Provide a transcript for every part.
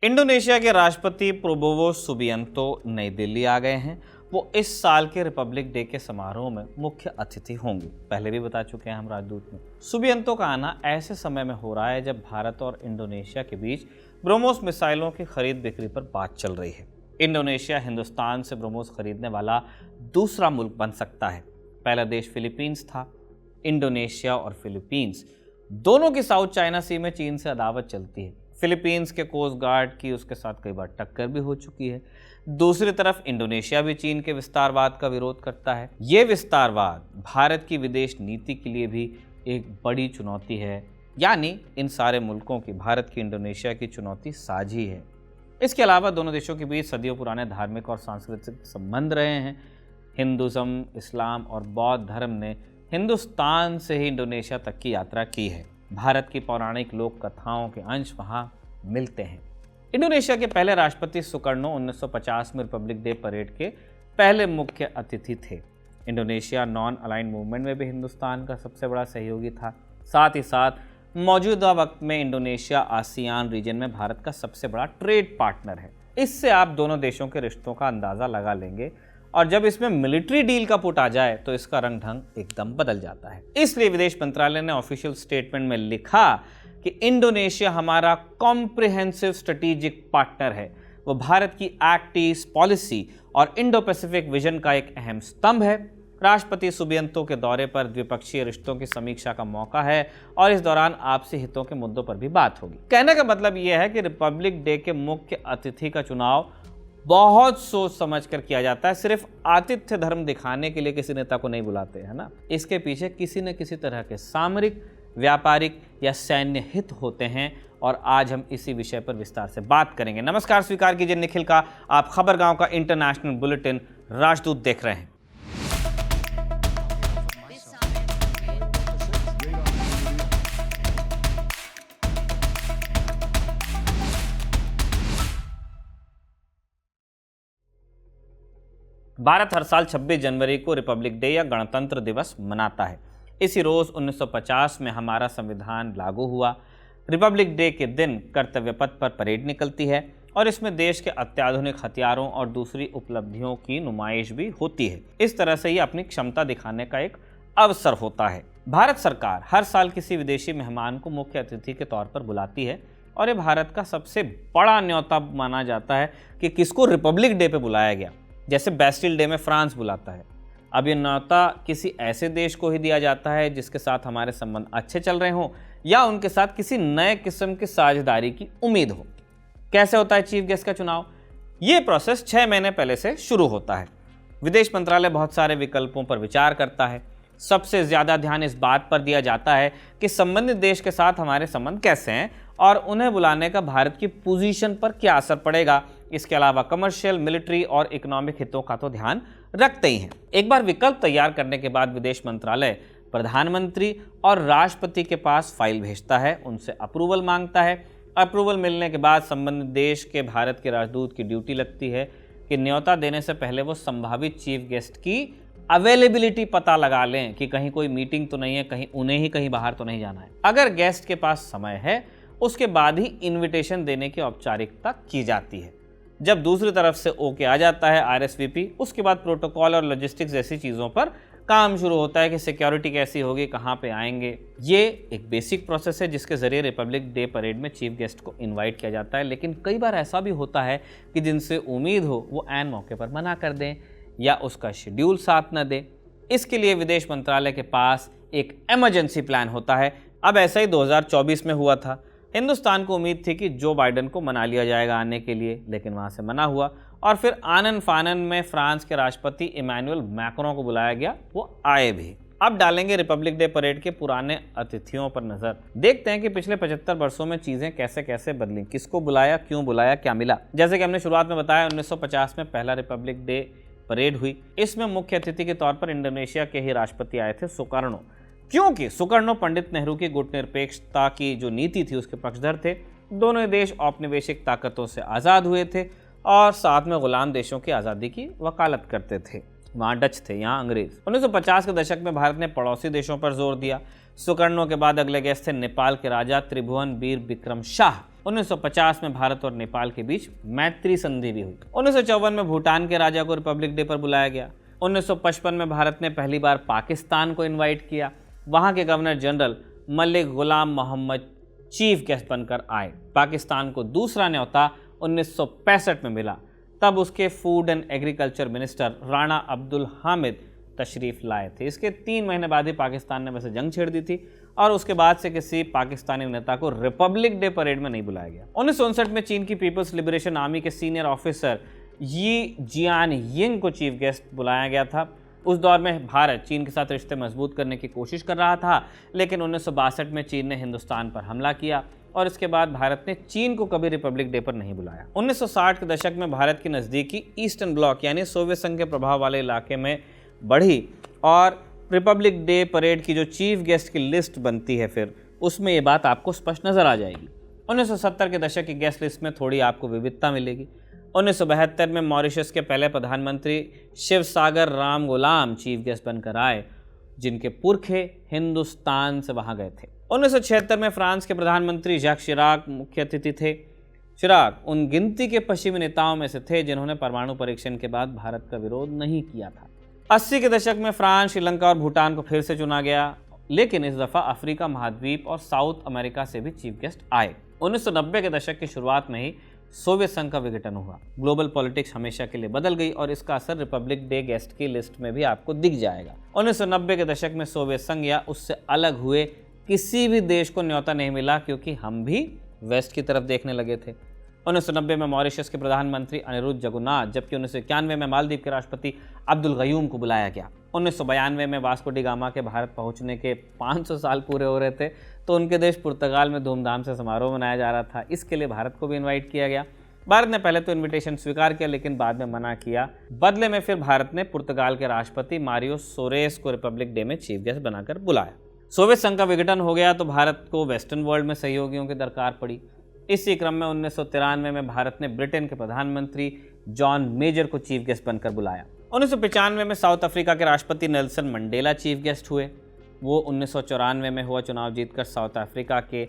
Indonesia के राष्ट्रपति Prabowo Subianto नई दिल्ली आ गए हैं। वो इस साल के रिपब्लिक डे के समारोह में मुख्य अतिथि होंगे। पहले भी बता चुके हैं हम राजदूत में। सुबियांतो का आना ऐसे समय में हो रहा है जब भारत और इंडोनेशिया के बीच ब्रह्मोस मिसाइलों की खरीद बिक्री पर बात चल रही है। इंडोनेशिया हिंदुस्तान से ब्रह्मोस खरीदने वाला दूसरा मुल्क बन सकता है। पहला देश फिलीपींस था। इंडोनेशिया और फिलीपींस दोनों की साउथ चाइना सी में चीन से अदावत चलती है। फिलीपींस के कोस्ट गार्ड की उसके साथ कई बार टक्कर भी हो चुकी है। दूसरी तरफ इंडोनेशिया भी चीन के विस्तारवाद का विरोध करता है। ये विस्तारवाद भारत की विदेश नीति के लिए भी एक बड़ी चुनौती है। यानी इन सारे मुल्कों की भारत की इंडोनेशिया की चुनौती साझी है। इसके अलावा दोनों देशों के बीच सदियों पुराने धार्मिक और सांस्कृतिक संबंध रहे हैं। हिंदुज़म, इस्लाम और बौद्ध धर्म ने हिंदुस्तान से ही इंडोनेशिया तक की यात्रा की है। भारत की पौराणिक लोक कथाओं के अंश वहाँ मिलते हैं। इंडोनेशिया के पहले राष्ट्रपति सुकर्णो 1950 में रिपब्लिक डे परेड के पहले मुख्य अतिथि थे। इंडोनेशिया नॉन अलाइंड मूवमेंट में भी हिंदुस्तान का सबसे बड़ा सहयोगी था। साथ ही साथ मौजूदा वक्त में इंडोनेशिया आसियान रीजन में भारत का सबसे बड़ा ट्रेड पार्टनर है। इससे आप दोनों देशों के रिश्तों का अंदाज़ा लगा लेंगे और जब इसमें मिलिट्री डील का पुट आ जाए तो इसका रंग ढंग एकदम बदल जाता है। इसलिए विदेश मंत्रालय ने ऑफिशियल स्टेटमेंट में लिखा कि इंडोनेशिया हमारा कॉम्प्रिहेंसिव स्ट्रेटेजिक पार्टनर है। वो भारत की एक्ट ईस्ट पॉलिसी और इंडो पैसिफिक विजन का एक अहम स्तंभ है। राष्ट्रपति सुबियांतो के दौरे पर द्विपक्षीय रिश्तों की समीक्षा का मौका है और इस दौरान आपसी हितों के मुद्दों पर भी बात होगी। कहने का मतलब यह है कि रिपब्लिक डे के मुख्य अतिथि का चुनाव बहुत सोच समझ कर किया जाता है। सिर्फ आतिथ्य धर्म दिखाने के लिए किसी नेता को नहीं बुलाते, है ना। इसके पीछे किसी न किसी तरह के सामरिक, व्यापारिक या सैन्य हित होते हैं और आज हम इसी विषय पर विस्तार से बात करेंगे। नमस्कार, स्वीकार कीजिए निखिल का। आप खबरगांव का इंटरनेशनल बुलेटिन राजदूत देख रहे हैं। भारत हर साल 26 जनवरी को रिपब्लिक डे या गणतंत्र दिवस मनाता है। इसी रोज 1950 में हमारा संविधान लागू हुआ। रिपब्लिक डे के दिन कर्तव्य पथ पर परेड निकलती है और इसमें देश के अत्याधुनिक हथियारों और दूसरी उपलब्धियों की नुमाइश भी होती है। इस तरह से ये अपनी क्षमता दिखाने का एक अवसर होता है। भारत सरकार हर साल किसी विदेशी मेहमान को मुख्य अतिथि के तौर पर बुलाती है और ये भारत का सबसे बड़ा न्योता माना जाता है कि किसको रिपब्लिक डे पे बुलाया गया। जैसे बैस्टिल डे में फ्रांस बुलाता है। अब ये न्योता किसी ऐसे देश को ही दिया जाता है जिसके साथ हमारे संबंध अच्छे चल रहे हों या उनके साथ किसी नए किस्म की साझेदारी की उम्मीद हो। कैसे होता है चीफ गेस्ट का चुनाव? ये प्रोसेस 6 महीने पहले से शुरू होता है। विदेश मंत्रालय बहुत सारे विकल्पों पर विचार करता है। सबसे ज़्यादा ध्यान इस बात पर दिया जाता है कि संबंधित देश के साथ हमारे संबंध कैसे हैं और उन्हें बुलाने का भारत की पोजीशन पर क्या असर पड़ेगा। इसके अलावा कमर्शियल, मिलिट्री और इकोनॉमिक हितों का तो ध्यान रखते ही हैं। एक बार विकल्प तैयार करने के बाद विदेश मंत्रालय प्रधानमंत्री और राष्ट्रपति के पास फाइल भेजता है, उनसे अप्रूवल मांगता है। अप्रूवल मिलने के बाद संबंधित देश के भारत के राजदूत की ड्यूटी लगती है कि न्योता देने से पहले वो संभावित चीफ गेस्ट की अवेलेबिलिटी पता लगा लें कि कहीं कोई मीटिंग तो नहीं है, कहीं उन्हें ही कहीं बाहर तो नहीं जाना है। अगर गेस्ट के पास समय है उसके बाद ही इन्विटेशन देने की औपचारिकता की जाती है। जब दूसरी तरफ से ओके आ जाता है RSVP, उसके बाद प्रोटोकॉल और लॉजिस्टिक्स जैसी चीज़ों पर काम शुरू होता है कि सिक्योरिटी कैसी होगी, कहाँ पे आएंगे। ये एक बेसिक प्रोसेस है जिसके ज़रिए रिपब्लिक डे परेड में चीफ गेस्ट को इनवाइट किया जाता है। लेकिन कई बार ऐसा भी होता है कि जिनसे उम्मीद हो वो ऐन मौके पर मना कर दें या उसका शेड्यूल साथ न दे। इसके लिए विदेश मंत्रालय के पास एक इमरजेंसी प्लान होता है। अब ऐसा ही 2024 में हुआ था। हिंदुस्तान को उम्मीद थी कि जो बाइडन को मना लिया जाएगा आने के लिए, लेकिन वहाँ से मना हुआ और फिर आनन फानन में फ्रांस के राष्ट्रपति इमैनुअल मैक्रों को बुलाया गया। वो आए भी। अब डालेंगे रिपब्लिक डे परेड के पुराने अतिथियों पर नजर। देखते हैं कि पिछले 75 वर्षों में चीज़ें कैसे कैसे बदली, किसको बुलाया, क्यों बुलाया, क्या मिला। जैसे कि हमने शुरुआत में बताया, 1950 में पहला रिपब्लिक डे परेड हुई। इसमें मुख्य अतिथि के तौर पर इंडोनेशिया के ही राष्ट्रपति आए थे, सुकर्णो। क्योंकि सुकर्णो पंडित नेहरू की गुटनिरपेक्षता की जो नीति थी उसके पक्षधर थे। दोनों ही देश औपनिवेशिक ताकतों से आज़ाद हुए थे और साथ में गुलाम देशों की आज़ादी की वकालत करते थे। वहाँ डच थे, यहाँ अंग्रेज। 1950 के दशक में भारत ने पड़ोसी देशों पर जोर दिया। सुकर्णो के बाद अगले गेस्ट थे नेपाल के राजा त्रिभुवन वीर विक्रम शाह। 1950 में भारत और नेपाल के बीच मैत्री संधि भी हुई। 1954 में भूटान के राजा को रिपब्लिक डे पर बुलाया गया। 1955 में भारत ने पहली बार पाकिस्तान को इनवाइट किया। वहां के गवर्नर जनरल मलिक गुलाम मोहम्मद चीफ गेस्ट बनकर आए। पाकिस्तान को दूसरा न्योता 1965 में मिला। तब उसके food and agriculture minister Rana Abdul Hamid तशरीफ लाए थे। इसके 3 महीने बाद ही पाकिस्तान ने वैसे जंग छेड़ दी थी और उसके बाद से किसी पाकिस्तानी नेता को रिपब्लिक डे परेड में नहीं बुलाया गया। 1959 में चीन की पीपल्स लिबरेशन आर्मी के सीनियर ऑफिसर यी जियानयिंग को चीफ गेस्ट बुलाया गया था। उस दौर में भारत चीन के साथ रिश्ते मजबूत करने की कोशिश कर रहा था, लेकिन 1962 में चीन ने हिंदुस्तान पर हमला किया और इसके बाद भारत ने चीन को कभी रिपब्लिक डे पर नहीं बुलाया। 1960 के दशक में भारत की नज़दीकी ईस्टर्न ब्लॉक यानी सोवियत संघ के प्रभाव वाले इलाके में बढ़ी और रिपब्लिक डे परेड की जो चीफ गेस्ट की लिस्ट बनती है फिर उसमें ये बात आपको स्पष्ट नज़र आ जाएगी। 1970 के दशक की गेस्ट लिस्ट में थोड़ी आपको विविधता मिलेगी। 1972 में मॉरिशस के पहले प्रधानमंत्री शिवसागर राम गुलाम चीफ गेस्ट बनकर आए, जिनके पुरखे हिंदुस्तान से वहां गए थे। 1976 में फ्रांस के प्रधानमंत्री जैक शिराक मुख्य अतिथि थे। शिराक उन गिनती के पश्चिमी नेताओं में से थे जिन्होंने परमाणु परीक्षण के बाद भारत का विरोध नहीं किया था। 80 के दशक में फ्रांस, श्रीलंका और भूटान को फिर से चुना गया, लेकिन इस दफ़ा अफ्रीका महाद्वीप और साउथ अमेरिका से भी चीफ गेस्ट आए। 1990 के दशक की शुरुआत में ही सोवियत संघ का विघटन हुआ। ग्लोबल पॉलिटिक्स हमेशा के लिए बदल गई और इसका असर रिपब्लिक डे गेस्ट की लिस्ट में भी आपको दिख जाएगा। 1990 के दशक में सोवियत संघ या उससे अलग हुए किसी भी देश को न्योता नहीं मिला, क्योंकि हम भी वेस्ट की तरफ देखने लगे थे। 1990 में मॉरिशस के प्रधानमंत्री अनिरुद्ध जगन्नाथ, जबकि 1991 में मालदीव के राष्ट्रपति अब्दुल गयूम को बुलाया गया। 1992 में वास्को डी गामा के भारत पहुंचने के 500 साल पूरे हो रहे थे, तो उनके देश पुर्तगाल में धूमधाम से समारोह मनाया जा रहा था। इसके लिए भारत को भी इनवाइट किया गया। भारत ने पहले तो इनविटेशन स्वीकार किया, लेकिन बाद में मना किया। बदले में फिर भारत ने पुर्तगाल के राष्ट्रपति मारियो सोरेस को रिपब्लिक डे में चीफ गेस्ट बनाकर बुलाया। सोवियत संघ का विघटन हो गया तो भारत को वेस्टर्न वर्ल्ड में सहयोगियों की दरकार पड़ी। इसी क्रम में 1993 में भारत ने ब्रिटेन के प्रधानमंत्री जॉन मेजर को चीफ गेस्ट बनकर बुलाया। 1995 में साउथ अफ्रीका के राष्ट्रपति नेल्सन मंडेला चीफ गेस्ट हुए। वो 1994 में हुआ चुनाव जीतकर साउथ अफ्रीका के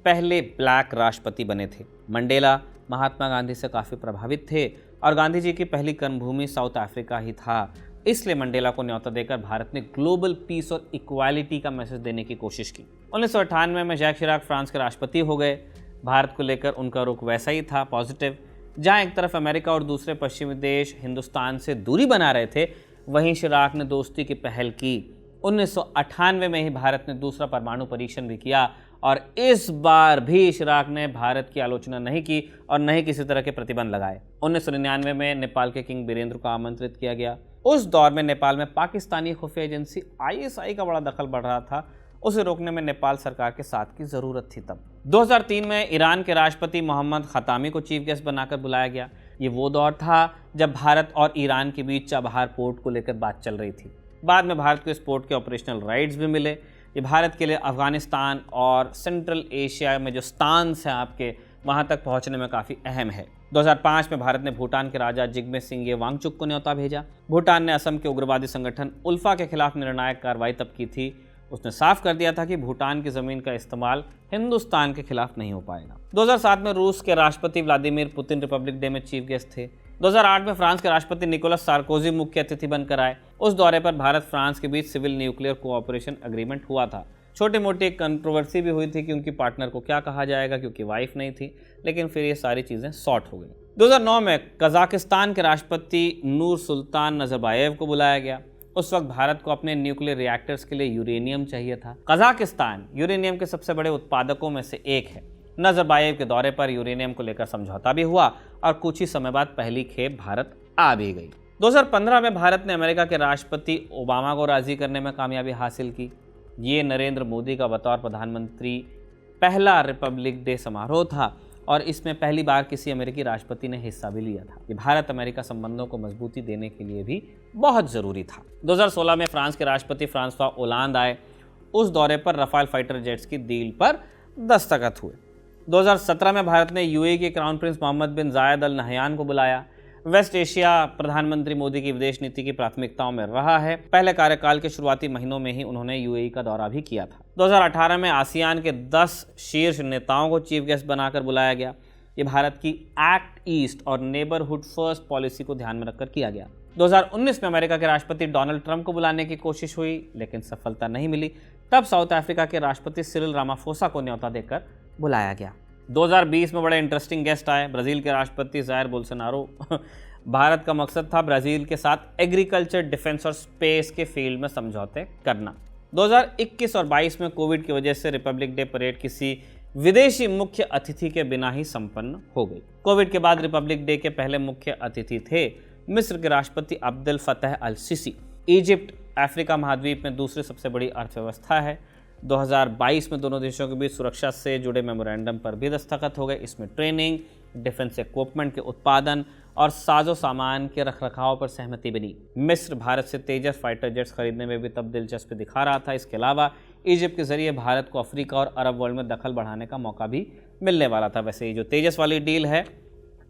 पहले ब्लैक राष्ट्रपति बने थे। मंडेला महात्मा गांधी से काफ़ी प्रभावित थे और गांधी जी की पहली कर्मभूमि साउथ अफ्रीका ही था। इसलिए मंडेला को न्योता देकर भारत ने ग्लोबल पीस और इक्वालिटी का मैसेज देने की कोशिश की। 1998 में जैक शिराक फ्रांस के राष्ट्रपति हो गए। भारत को लेकर उनका रुख वैसा ही था, पॉजिटिव। जहां एक तरफ अमेरिका और दूसरे पश्चिमी देश हिंदुस्तान से दूरी बना रहे थे, वहीं शिराक ने दोस्ती की पहल की। 1998 में ही भारत ने दूसरा परमाणु परीक्षण भी किया और इस बार भी शिराक ने भारत की आलोचना नहीं की और न ही किसी तरह के प्रतिबंध लगाए। 1999 में नेपाल के किंग बीरेंद्र को आमंत्रित किया गया। उस दौर में नेपाल में पाकिस्तानी खुफिया एजेंसी ISI का बड़ा दखल बढ़ रहा था। उसे रोकने में नेपाल सरकार के साथ की ज़रूरत थी। तब 2003 में ईरान के राष्ट्रपति मोहम्मद खतामी को चीफ गेस्ट बनाकर बुलाया गया। ये वो दौर था जब भारत और ईरान के बीच चाबहार पोर्ट को लेकर बात चल रही थी। बाद में भारत को इस पोर्ट के ऑपरेशनल राइट्स भी मिले। ये भारत के लिए अफगानिस्तान और सेंट्रल एशिया में जो स्टांस है आपके, वहाँ तक पहुँचने में काफ़ी अहम है। 2005 में भारत ने भूटान के राजा जिग्मे सिंगे वांगचुक को न्योता भेजा। भूटान ने असम के उग्रवादी संगठन उल्फा के खिलाफ निर्णायक कार्रवाई तब की थी। उसने साफ कर दिया था कि भूटान की ज़मीन का इस्तेमाल हिंदुस्तान के खिलाफ नहीं हो पाएगा। 2007 में रूस के राष्ट्रपति व्लादिमीर पुतिन रिपब्लिक डे में चीफ गेस्ट थे। 2008 में फ्रांस के राष्ट्रपति निकोलस सार्कोजी मुख्य अतिथि बनकर आए। उस दौरे पर भारत फ्रांस के बीच सिविल न्यूक्लियर कोऑपरेशन एग्रीमेंट हुआ था। छोटी मोटी एक कंट्रोवर्सी भी हुई थी कि उनकी पार्टनर को क्या कहा जाएगा, क्योंकि वाइफ नहीं थी, लेकिन फिर ये सारी चीज़ें सॉर्ट हो गई। 2009 में कजाकिस्तान के राष्ट्रपति नूर सुल्तान नजरबायेव को बुलाया गया। उस वक्त भारत को अपने न्यूक्लियर रिएक्टर्स के लिए यूरेनियम चाहिए था। कजाकिस्तान यूरेनियम के सबसे बड़े उत्पादकों में से एक है। नजरबायेव के दौरे पर यूरेनियम को लेकर समझौता भी हुआ और कुछ ही समय बाद पहली खेप भारत आ भी गई। 2015 में भारत ने अमेरिका के राष्ट्रपति ओबामा को राजी करने में कामयाबी हासिल की। ये नरेंद्र मोदी का बतौर प्रधानमंत्री पहला रिपब्लिक डे समारोह था और इसमें पहली बार किसी अमेरिकी राष्ट्रपति ने हिस्सा भी लिया था। ये भारत अमेरिका संबंधों को मजबूती देने के लिए भी बहुत ज़रूरी था। 2016 में फ्रांस के राष्ट्रपति फ्रांसवा ओलांद आए। उस दौरे पर रफाल फाइटर जेट्स की डील पर दस्तखत हुए। 2017 में भारत ने UAE के क्राउन प्रिंस मोहम्मद बिन जायद अल नहयान को बुलाया। वेस्ट एशिया प्रधानमंत्री मोदी की विदेश नीति की प्राथमिकताओं में रहा है। पहले कार्यकाल के शुरुआती महीनों में ही उन्होंने UAE का दौरा भी किया था। 2018 में आसियान के 10 शीर्ष नेताओं को चीफ गेस्ट बनाकर बुलाया गया। ये भारत की एक्ट ईस्ट और नेबरहुड फर्स्ट पॉलिसी को ध्यान में रखकर किया गया। 2019 में अमेरिका के राष्ट्रपति डोनाल्ड ट्रंप को बुलाने की कोशिश हुई, लेकिन सफलता नहीं मिली। तब साउथ अफ्रीका के राष्ट्रपति सिरिल रामाफोसा को न्योता देकर बुलाया गया। 2020 में बड़े इंटरेस्टिंग गेस्ट आए। ब्राज़ील के राष्ट्रपति जायर बोल्सोनारो। भारत का मकसद था ब्राज़ील के साथ एग्रीकल्चर, डिफेंस और स्पेस के फील्ड में समझौते करना। 2021 और 22 में कोविड की वजह से रिपब्लिक डे परेड किसी विदेशी मुख्य अतिथि के बिना ही संपन्न हो गई। कोविड के बाद रिपब्लिक डे के पहले मुख्य अतिथि थे मिस्र के राष्ट्रपति अब्देल फतह अल सीसी। इजिप्ट अफ्रीका महाद्वीप में दूसरी सबसे बड़ी अर्थव्यवस्था है। 2022 में दोनों देशों के बीच सुरक्षा से जुड़े मेमोरेंडम पर भी दस्तखत हो गए। इसमें ट्रेनिंग, डिफेंस इक्विपमेंट के उत्पादन और साजो सामान के रखरखाव पर सहमति बनी। मिस्र भारत से तेजस फाइटर जेट्स खरीदने में भी तब दिलचस्पी दिखा रहा था। इसके अलावा इजिप्ट के जरिए भारत को अफ्रीका और अरब वर्ल्ड में दखल बढ़ाने का मौका भी मिलने वाला था। वैसे ये जो तेजस वाली डील है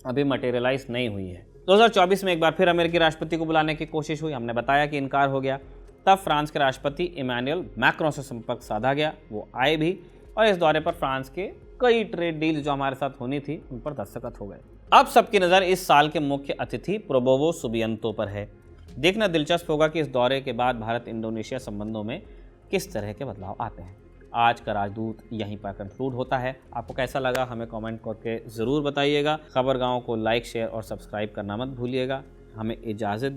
अभी मटेरियलाइज नहीं हुई है। 2024 में एक बार फिर अमेरिकी राष्ट्रपति को बुलाने की कोशिश हुई। हमने बताया कि इनकार हो गया। तब फ्रांस के राष्ट्रपति इमैनुअल मैक्रों से संपर्क साधा गया। वो आए भी और इस दौरे पर फ्रांस के कई ट्रेड डील जो हमारे साथ होनी थी उन पर दस्तखत हो गए। अब सबकी नज़र इस साल के मुख्य अतिथि प्रबोवो सुबियांतो पर है। देखना दिलचस्प होगा कि इस दौरे के बाद भारत इंडोनेशिया संबंधों में किस तरह के बदलाव आते हैं। आज का राजदूत यहीं पर कंक्लूड होता है। आपको कैसा लगा हमें कमेंट करके ज़रूर बताइएगा। खबरगांव को लाइक, शेयर और सब्सक्राइब करना मत भूलिएगा। हमें इजाज़त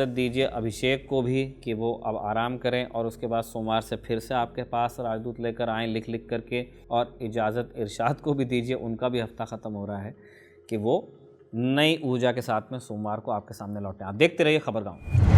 दीजिए अभिषेक को भी कि वो अब आराम करें और उसके बाद सोमवार से फिर से आपके पास राजदूत लेकर आएँ लिख करके। और इजाज़त इरशाद को भी दीजिए, उनका भी हफ्ता ख़त्म हो रहा है, कि वो नई ऊर्जा के साथ में सोमवार को आपके सामने लौटें। आप देखते रहिए खबरगांव।